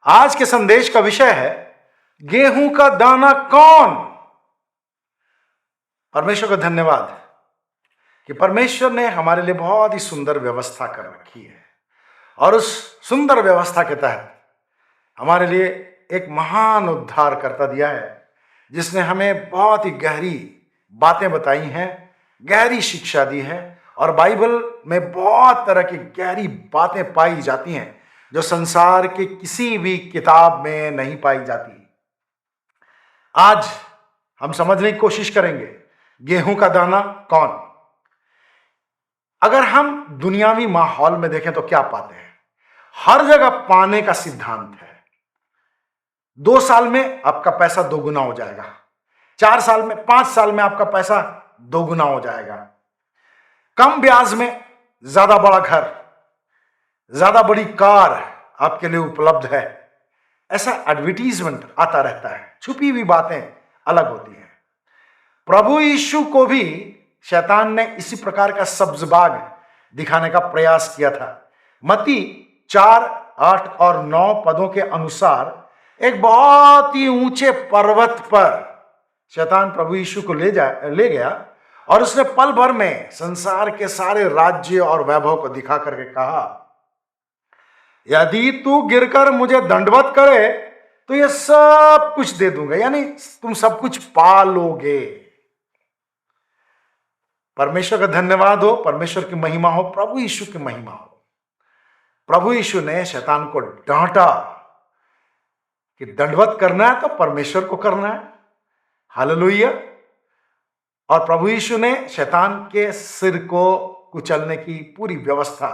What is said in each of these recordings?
आज के संदेश का विषय है गेहूं का दाना कौन। परमेश्वर का धन्यवाद कि परमेश्वर ने हमारे लिए बहुत ही सुंदर व्यवस्था कर रखी है और उस सुंदर व्यवस्था के तहत हमारे लिए एक महान उद्धारकर्ता दिया है, जिसने हमें बहुत ही गहरी बातें बताई हैं, गहरी शिक्षा दी है। और बाइबल में बहुत तरह की गहरी बातें पाई जाती हैं जो संसार के किसी भी किताब में नहीं पाई जाती। आज हम समझने की कोशिश करेंगे गेहूं का दाना कौन। अगर हम दुनियावी माहौल में देखें तो क्या पाते हैं? हर जगह पाने का सिद्धांत है। 2 साल में आपका पैसा दोगुना हो जाएगा, 4 साल में, 5 साल में आपका पैसा दोगुना हो जाएगा। कम ब्याज में ज्यादा बड़ा घर, ज्यादा बड़ी कार आपके लिए उपलब्ध है, ऐसा एडवर्टीजमेंट आता रहता है। छुपी हुई बातें अलग होती हैं। प्रभु यीशु को भी शैतान ने इसी प्रकार का सब्जबाग दिखाने का प्रयास किया था। मत्ती 4, 8 और 9 पदों के अनुसार एक बहुत ही ऊंचे पर्वत पर शैतान प्रभु यीशु को ले गया और उसने पल भर में संसार के सारे राज्य और वैभव को दिखा करके कहा, यदि तू गिरकर मुझे दंडवत करे तो ये सब कुछ दे दूंगा, यानी तुम सब कुछ पा लोगे। परमेश्वर का धन्यवाद हो, परमेश्वर की महिमा हो, प्रभु यीशु की महिमा हो। प्रभु यीशु ने शैतान को डांटा कि दंडवत करना है तो परमेश्वर को करना है। हालेलुया। और प्रभु यीशु ने शैतान के सिर को कुचलने की पूरी व्यवस्था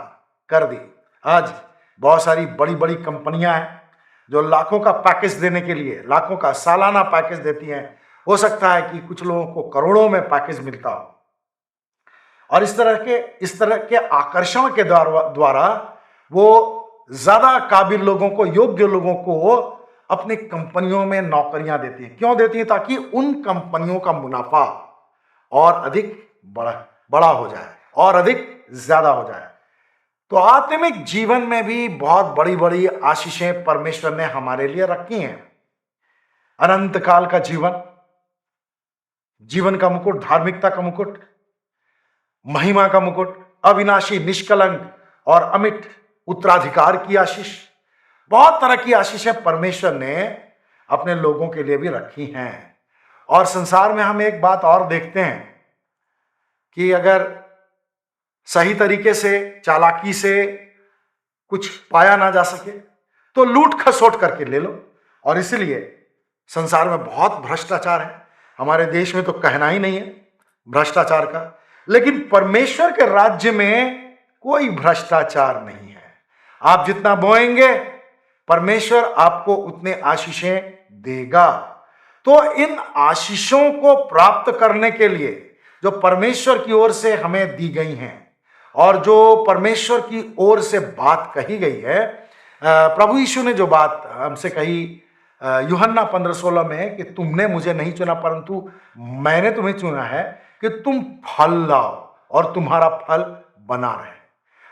कर दी। आज बहुत सारी बड़ी बड़ी कंपनियां हैं जो लाखों का पैकेज देने के लिए, लाखों का सालाना पैकेज देती हैं। हो सकता है कि कुछ लोगों को करोड़ों में पैकेज मिलता हो। और इस तरह के आकर्षण के द्वारा वो ज्यादा काबिल लोगों को, योग्य लोगों को अपनी कंपनियों में नौकरियां देती हैं। क्यों देती हैं? ताकि उन कंपनियों का मुनाफा और अधिक बड़ा हो जाए और अधिक ज्यादा हो जाए। तो आत्मिक जीवन में भी बहुत बड़ी बड़ी आशीषें परमेश्वर ने हमारे लिए रखी हैं। अनंत काल का जीवन, जीवन का मुकुट, धार्मिकता का मुकुट, महिमा का मुकुट, अविनाशी, निष्कलंक और अमिट उत्तराधिकार की आशीष, बहुत तरह की आशीषें परमेश्वर ने अपने लोगों के लिए भी रखी हैं। और संसार में हम एक बात और देखते हैं कि अगर सही तरीके से, चालाकी से कुछ पाया ना जा सके तो लूट खसोट करके ले लो। और इसलिए संसार में बहुत भ्रष्टाचार है। हमारे देश में तो कहना ही नहीं है भ्रष्टाचार का। लेकिन परमेश्वर के राज्य में कोई भ्रष्टाचार नहीं है। आप जितना बोएंगे परमेश्वर आपको उतने आशीषें देगा। तो इन आशीषों को प्राप्त करने के लिए जो परमेश्वर की ओर से हमें दी गई हैं और जो परमेश्वर की ओर से बात कही गई है, प्रभु यीशु ने जो बात हमसे कही यूहन्ना 15:16 में कि तुमने मुझे नहीं चुना परंतु मैंने तुम्हें चुना है कि तुम फल लाओ और तुम्हारा फल बना रहे।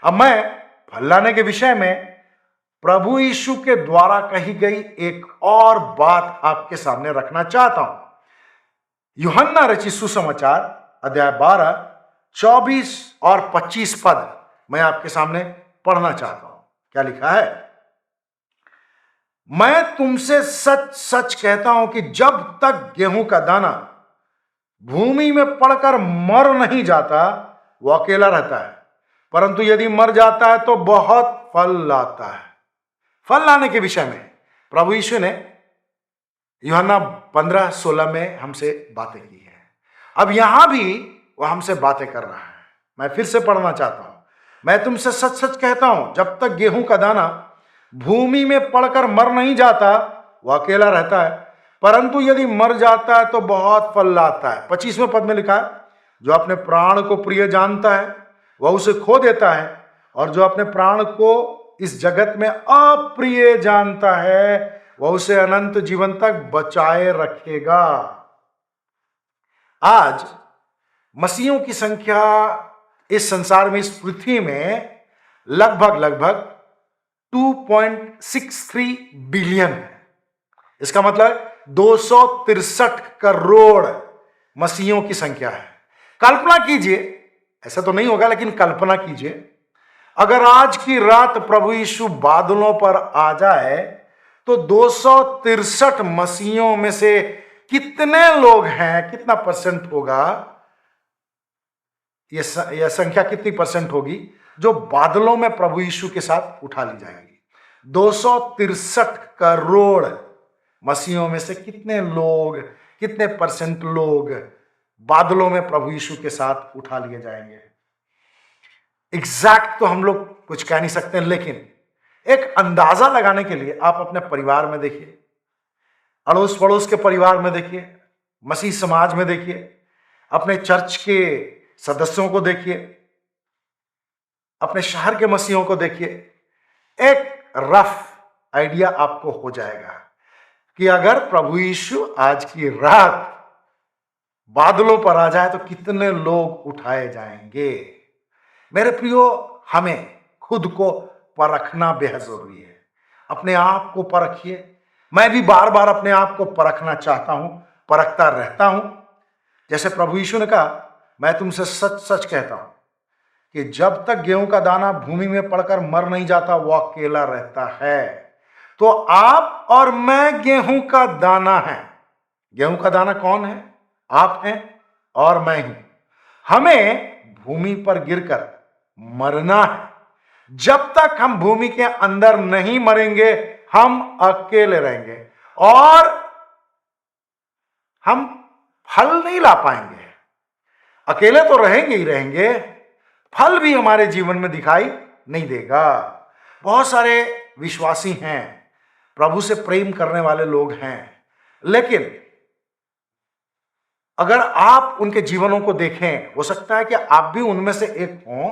अब मैं फल लाने के विषय में प्रभु यीशु के द्वारा कही गई एक और बात आपके सामने रखना चाहता हूं। यूहन्ना रचित सुसमाचार अध्याय 12, 24 और 25 पद मैं आपके सामने पढ़ना चाहता हूं। क्या लिखा है? मैं तुमसे सच सच कहता हूं कि जब तक गेहूं का दाना भूमि में पड़कर मर नहीं जाता वो अकेला रहता है, परंतु यदि मर जाता है तो बहुत फल लाता है। फल लाने के विषय में प्रभु यीशु ने यूहन्ना 15:16 में हमसे बातें की है। अब यहां भी वह हमसे बातें कर रहा है। मैं फिर से पढ़ना चाहता हूं। मैं तुमसे सच सच कहता हूं, जब तक गेहूं का दाना भूमि में पड़कर मर नहीं जाता वह अकेला रहता है, परंतु यदि मर जाता है तो बहुत फल लाता है। 25वें पद में लिखा है, जो अपने प्राण को प्रिय जानता है वह उसे खो देता है, और जो अपने प्राण को इस जगत में अप्रिय जानता है वह उसे अनंत जीवन तक बचाए रखेगा। आज मसीहों की संख्या इस संसार में, इस पृथ्वी में लगभग 2.63 बिलियन है। इसका मतलब 263 करोड़ मसीहियों की संख्या है। कल्पना कीजिए, ऐसा तो नहीं होगा लेकिन कल्पना कीजिए, अगर आज की रात प्रभु यीशु बादलों पर आ जाए तो 263 मसीहियों में से कितने लोग हैं, कितना परसेंट होगा, यह संख्या कितनी परसेंट होगी जो बादलों में प्रभु यीशु के साथ उठा ली जाएगी। 263 करोड़ मसीहियों में से कितने लोग, कितने परसेंट लोग बादलों में प्रभु यीशु के साथ उठा लिए जाएंगे। एग्जैक्ट तो हम लोग कुछ कह नहीं सकते, लेकिन एक अंदाजा लगाने के लिए आप अपने परिवार में देखिए, अड़ोस पड़ोस के परिवार में देखिए, मसीह समाज में देखिए, अपने चर्च के सदस्यों को देखिए, अपने शहर के मसीहों को देखिए। एक रफ आइडिया आपको हो जाएगा कि अगर प्रभु यीशु आज की रात बादलों पर आ जाए तो कितने लोग उठाए जाएंगे। मेरे प्रियो, हमें खुद को परखना बेहद जरूरी है। अपने आप को परखिए। मैं भी बार बार अपने आप को परखना चाहता हूं, परखता रहता हूं। जैसे प्रभु यीशु ने कहा, मैं तुमसे सच सच कहता हूं कि जब तक गेहूं का दाना भूमि में पड़कर मर नहीं जाता वो अकेला रहता है। तो आप और मैं गेहूं का दाना है। गेहूं का दाना कौन है? आप हैं और मैं हूं। हमें भूमि पर गिरकर मरना है। जब तक हम भूमि के अंदर नहीं मरेंगे हम अकेले रहेंगे और हम फल नहीं ला पाएंगे। अकेले तो रहेंगे ही रहेंगे, फल भी हमारे जीवन में दिखाई नहीं देगा। बहुत सारे विश्वासी हैं, प्रभु से प्रेम करने वाले लोग हैं, लेकिन अगर आप उनके जीवनों को देखें, हो सकता है कि आप भी उनमें से एक हों,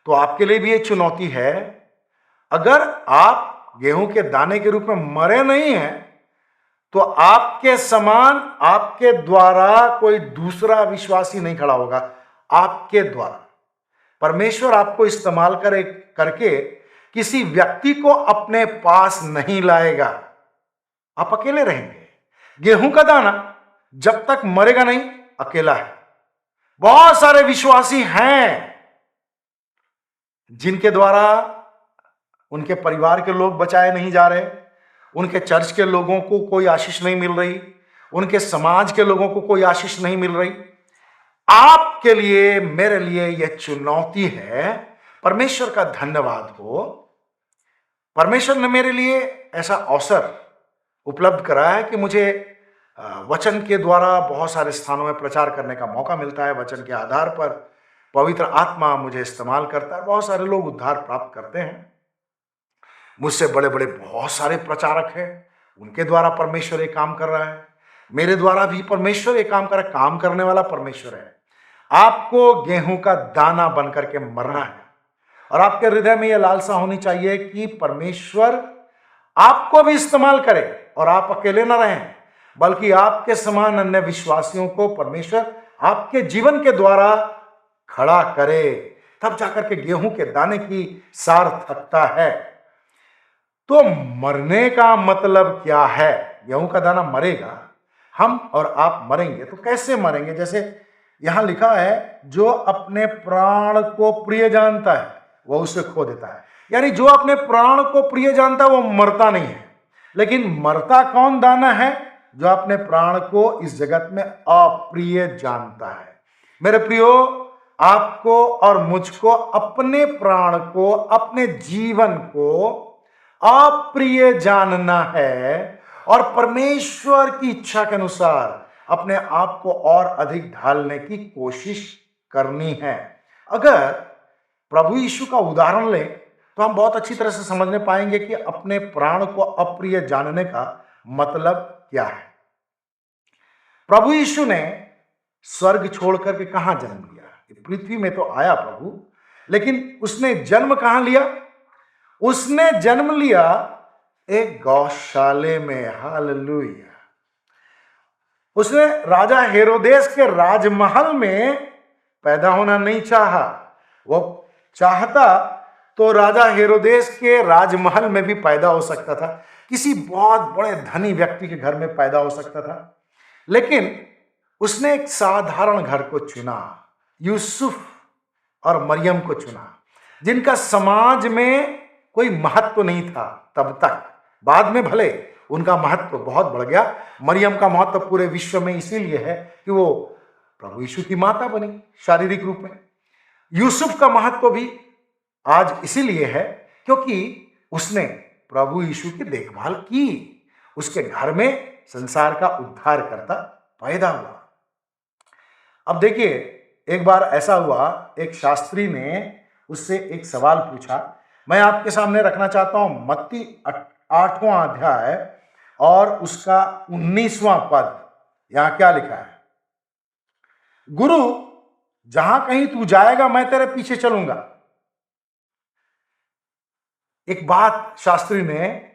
तो आपके लिए भी ये चुनौती है। अगर आप गेहूं के दाने के रूप में मरे नहीं हैं तो आपके समान आपके द्वारा कोई दूसरा विश्वासी नहीं खड़ा होगा। आपके द्वारा परमेश्वर आपको इस्तेमाल करके किसी व्यक्ति को अपने पास नहीं लाएगा। आप अकेले रहेंगे। गेहूं का दाना जब तक मरेगा नहीं अकेला है। बहुत सारे विश्वासी हैं जिनके द्वारा उनके परिवार के लोग बचाए नहीं जा रहे, उनके चर्च के लोगों को कोई आशीष नहीं मिल रही, उनके समाज के लोगों को कोई आशीष नहीं मिल रही। आपके लिए, मेरे लिए यह चुनौती है। परमेश्वर का धन्यवाद हो, परमेश्वर ने मेरे लिए ऐसा अवसर उपलब्ध कराया है कि मुझे वचन के द्वारा बहुत सारे स्थानों में प्रचार करने का मौका मिलता है। वचन के आधार पर पवित्र आत्मा मुझे इस्तेमाल करता है। बहुत सारे लोग उद्धार प्राप्त करते हैं। मुझसे बड़े बड़े बहुत सारे प्रचारक हैं, उनके द्वारा परमेश्वर एक काम कर रहा है। मेरे द्वारा भी परमेश्वर एक काम कर रहा है। काम करने वाला परमेश्वर है। आपको गेहूं का दाना बनकर के मरना है और आपके हृदय में यह लालसा होनी चाहिए कि परमेश्वर आपको भी इस्तेमाल करे और आप अकेले ना रहें, बल्कि आपके समान अन्य विश्वासियों को परमेश्वर आपके जीवन के द्वारा खड़ा करे। तब जाकर के गेहूं के दाने की सार्थकता है। तो मरने का मतलब क्या है? गेहूं का दाना मरेगा, हम और आप मरेंगे। तो कैसे मरेंगे? जैसे यहां लिखा है, जो अपने प्राण को प्रिय जानता है वह उसे खो देता है। यानी जो अपने प्राण को प्रिय जानता है वो मरता नहीं है। लेकिन मरता कौन दाना है? जो अपने प्राण को इस जगत में अप्रिय जानता है। मेरे प्रियो, आपको और मुझको अपने प्राण को, अपने जीवन को अप्रिय जानना है और परमेश्वर की इच्छा के अनुसार अपने आप को और अधिक ढालने की कोशिश करनी है। अगर प्रभु यीशु का उदाहरण लें तो हम बहुत अच्छी तरह से समझने पाएंगे कि अपने प्राण को अप्रिय जानने का मतलब क्या है। प्रभु यीशु ने स्वर्ग छोड़कर के कहां जन्म लिया? पृथ्वी में तो आया प्रभु, लेकिन उसने जन्म कहां लिया? उसने जन्म लिया एक गौशाले में। हालेलुया। उसने राजा हेरोदेस के राजमहल में पैदा होना नहीं चाहा। वो चाहता तो राजा हेरोदेस के राजमहल में भी पैदा हो सकता था, किसी बहुत बड़े धनी व्यक्ति के घर में पैदा हो सकता था, लेकिन उसने एक साधारण घर को चुना, यूसुफ और मरियम को चुना, जिनका समाज में कोई महत्व नहीं था तब तक। बाद में भले उनका महत्व बहुत बढ़ गया। मरियम का महत्व पूरे विश्व में इसीलिए है कि वो प्रभु यीशु की माता बनी शारीरिक रूप में। यूसुफ का महत्व भी आज इसीलिए है क्योंकि उसने प्रभु यीशु की देखभाल की, उसके घर में संसार का उद्धारकर्ता पैदा हुआ। अब देखिए, एक बार ऐसा हुआ, एक शास्त्री ने उससे एक सवाल पूछा। मैं आपके सामने रखना चाहता हूं मत्ती 8वां अध्याय और उसका 19वां पद। यहां क्या लिखा है? गुरु, जहां कहीं तू जाएगा मैं तेरे पीछे चलूंगा। एक बात शास्त्री ने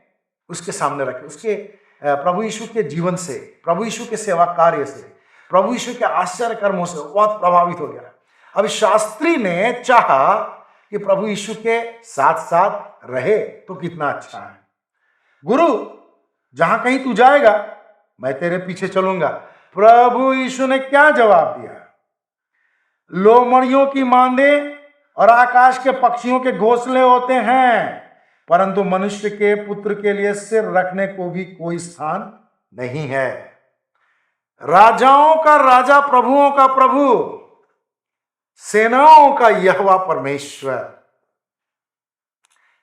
उसके सामने रखी, उसके प्रभु यीशु के जीवन से, प्रभु यीशु के सेवा कार्य से, प्रभु यीशु के आश्चर्य कर्मों से बहुत प्रभावित हो गया। अब शास्त्री ने चाहा कि प्रभु यीशु के साथ साथ रहे तो कितना अच्छा है। गुरु, जहां कहीं तू जाएगा मैं तेरे पीछे चलूंगा। प्रभु यीशु ने क्या जवाब दिया? लोमड़ियों की मांदे और आकाश के पक्षियों के घोंसले होते हैं, परंतु मनुष्य के पुत्र के लिए सिर रखने को भी कोई स्थान नहीं है। राजाओं का राजा, प्रभुओं का प्रभु, सेनाओं का यहोवा परमेश्वर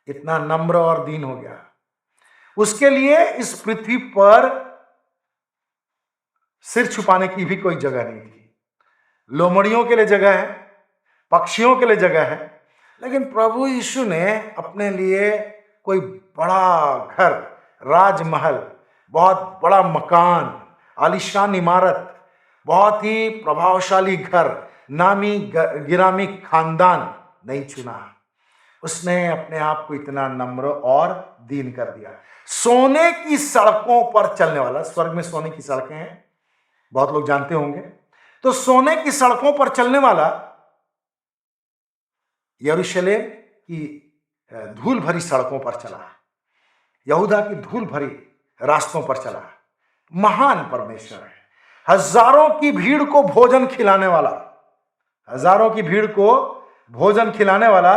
इतना नम्र और दीन हो गया। उसके लिए इस पृथ्वी पर सिर छुपाने की भी कोई जगह नहीं थी। लोमड़ियों के लिए जगह है, पक्षियों के लिए जगह है, लेकिन प्रभु यीशु ने अपने लिए कोई बड़ा घर, राजमहल, बहुत बड़ा मकान, आलीशान इमारत, बहुत ही प्रभावशाली घर, नामी गिरामी खानदान नहीं चुना। उसने अपने आप को इतना नम्र और दीन कर दिया। सोने की सड़कों पर चलने वाला, स्वर्ग में सोने की सड़कें हैं, बहुत लोग जानते होंगे, तो सोने की सड़कों पर चलने वाला यरूशलेम की धूल भरी सड़कों पर चला, यहूदा की धूल भरी रास्तों पर चला। महान परमेश्वर है। हजारों की भीड़ को भोजन खिलाने वाला, हजारों की भीड़ को भोजन खिलाने वाला।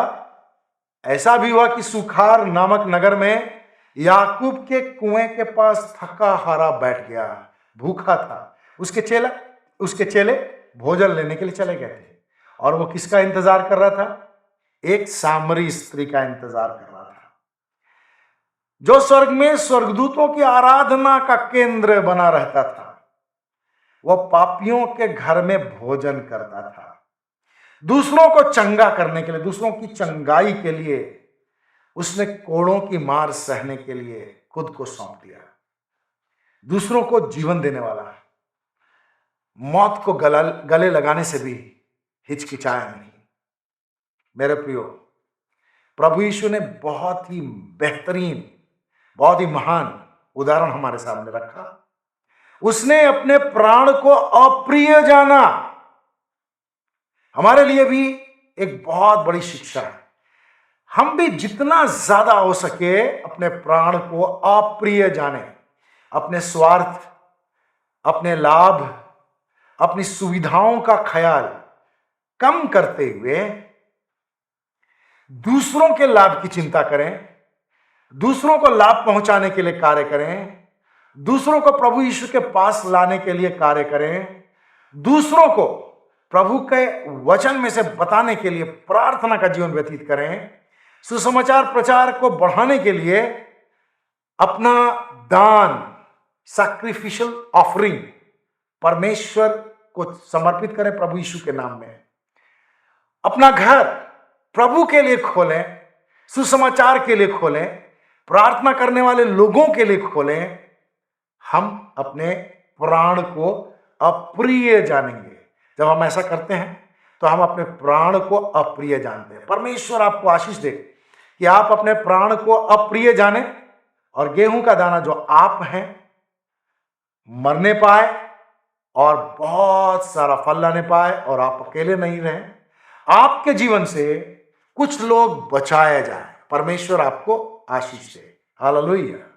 ऐसा भी हुआ कि सुखार नामक नगर में याकूब के कुएं के पास थका हारा बैठ गया, भूखा था। उसके चेले भोजन लेने के लिए चले गए थे, और वो किसका इंतजार कर रहा था? एक सामरी स्त्री का इंतजार कर रहा था, जो स्वर्ग में स्वर्गदूतों की आराधना का केंद्र बना रहता था। वह पापियों के घर में भोजन करता था। दूसरों को चंगा करने के लिए, दूसरों की चंगाई के लिए उसने कोड़ों की मार सहने के लिए खुद को सौंप दिया। दूसरों को जीवन देने वाला, मौत को गले लगाने से भी हिचकिचाया नहीं। मेरे प्रियो, प्रभु यीशु ने बहुत ही बेहतरीन, बहुत ही महान उदाहरण हमारे सामने रखा। उसने अपने प्राण को अप्रिय जाना। हमारे लिए भी एक बहुत बड़ी शिक्षा है। हम भी जितना ज्यादा हो सके अपने प्राण को अप्रिय जाने, अपने स्वार्थ, अपने लाभ, अपनी सुविधाओं का ख्याल कम करते हुए दूसरों के लाभ की चिंता करें, दूसरों को लाभ पहुंचाने के लिए कार्य करें, दूसरों को प्रभु यीशु के पास लाने के लिए कार्य करें, दूसरों को प्रभु के वचन में से बताने के लिए प्रार्थना का जीवन व्यतीत करें, सुसमाचार प्रचार को बढ़ाने के लिए अपना दान, सैक्रिफिशियल ऑफरिंग परमेश्वर को समर्पित करें प्रभु यीशु के नाम में। अपना घर प्रभु के लिए खोलें, सुसमाचार के लिए खोलें, प्रार्थना करने वाले लोगों के लिए खोलें। हम अपने प्राण को अप्रिय जानेंगे। जब हम ऐसा करते हैं तो हम अपने प्राण को अप्रिय जानते हैं। परमेश्वर आपको आशीष दे कि आप अपने प्राण को अप्रिय जाने और गेहूं का दाना जो आप हैं मरने पाए और बहुत सारा फल लाने पाए, और आप अकेले नहीं रहें। आपके जीवन से कुछ लोग बचाए जाए। परमेश्वर आपको आशीष दे। हालेलुया।